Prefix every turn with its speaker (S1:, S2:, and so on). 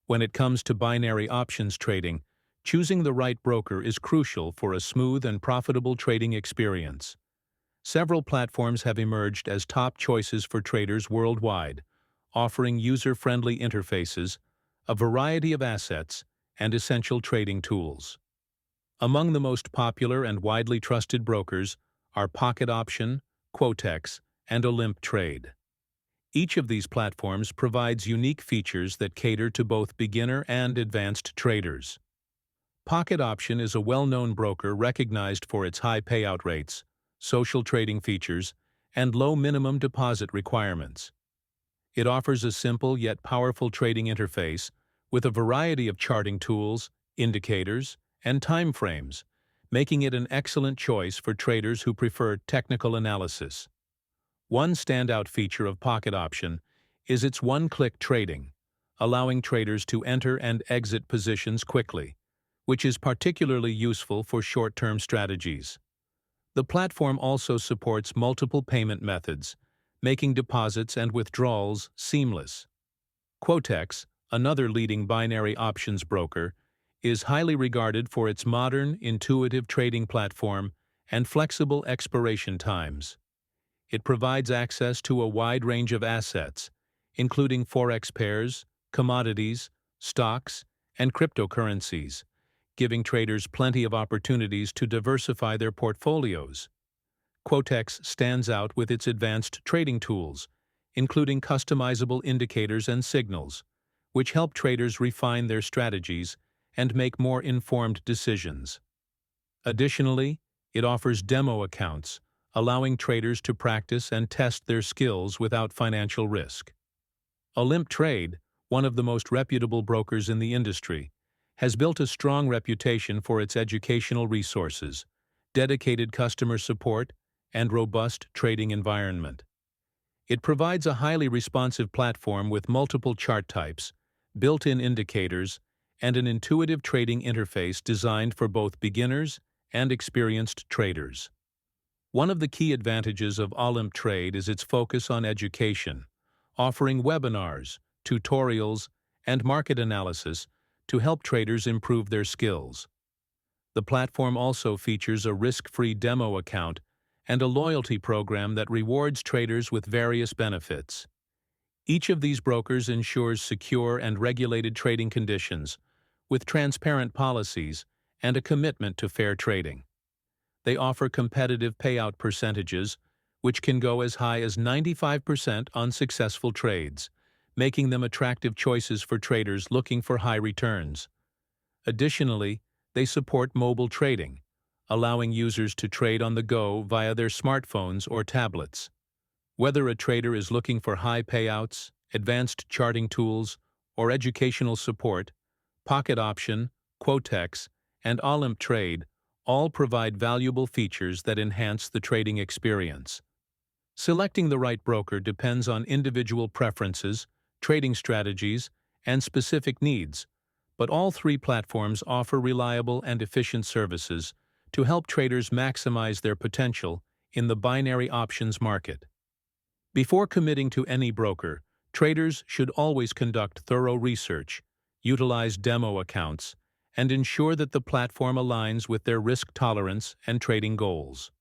S1: When it comes to binary options trading, choosing the right broker is crucial for a smooth and profitable trading experience. Several platforms have emerged as top choices for traders worldwide, offering user-friendly interfaces, a variety of assets, and essential trading tools. Among the most popular and widely trusted brokers are Pocket Option, Quotex, and OlympTrade. Each of these platforms provides unique features that cater to both beginner and advanced traders. Pocket Option is a well-known broker recognized for its high payout rates, social trading features, and low minimum deposit requirements. It offers a simple yet powerful trading interface with a variety of charting tools, indicators, and time frames, making it an excellent choice for traders who prefer technical analysis. One standout feature of Pocket Option is its one-click trading, allowing traders to enter and exit positions quickly, which is particularly useful for short-term strategies. The platform also supports multiple payment methods, making deposits and withdrawals seamless. Quotex, another leading binary options broker, is highly regarded for its modern, intuitive trading platform and flexible expiration times. It provides access to a wide range of assets, including forex pairs, commodities, stocks, and cryptocurrencies, giving traders plenty of opportunities to diversify their portfolios. Quotex stands out with its advanced trading tools, including customizable indicators and signals, which help traders refine their strategies and make more informed decisions. Additionally, it offers demo accounts, allowing traders to practice and test their skills without financial risk. OlympTrade, one of the most reputable brokers in the industry, has built a strong reputation for its educational resources, dedicated customer support, and robust trading environment. It provides a highly responsive platform with multiple chart types, built-in indicators, and an intuitive trading interface designed for both beginners and experienced traders. One of the key advantages of OlympTrade is its focus on education, offering webinars, tutorials, and market analysis to help traders improve their skills. The platform also features a risk-free demo account and a loyalty program that rewards traders with various benefits. Each of these brokers ensures secure and regulated trading conditions, with transparent policies and a commitment to fair trading. They offer competitive payout percentages, which can go as high as 95% on successful trades, making them attractive choices for traders looking for high returns. Additionally, they support mobile trading, allowing users to trade on the go via their smartphones or tablets. Whether a trader is looking for high payouts, advanced charting tools, or educational support, Pocket Option, Quotex, and OlympTrade all provide valuable features that enhance the trading experience. Selecting the right broker depends on individual preferences, trading strategies, and specific needs, but all three platforms offer reliable and efficient services to help traders maximize their potential in the binary options market. Before committing to any broker, traders should always conduct thorough research, utilize demo accounts, and ensure that the platform aligns with their risk tolerance and trading goals.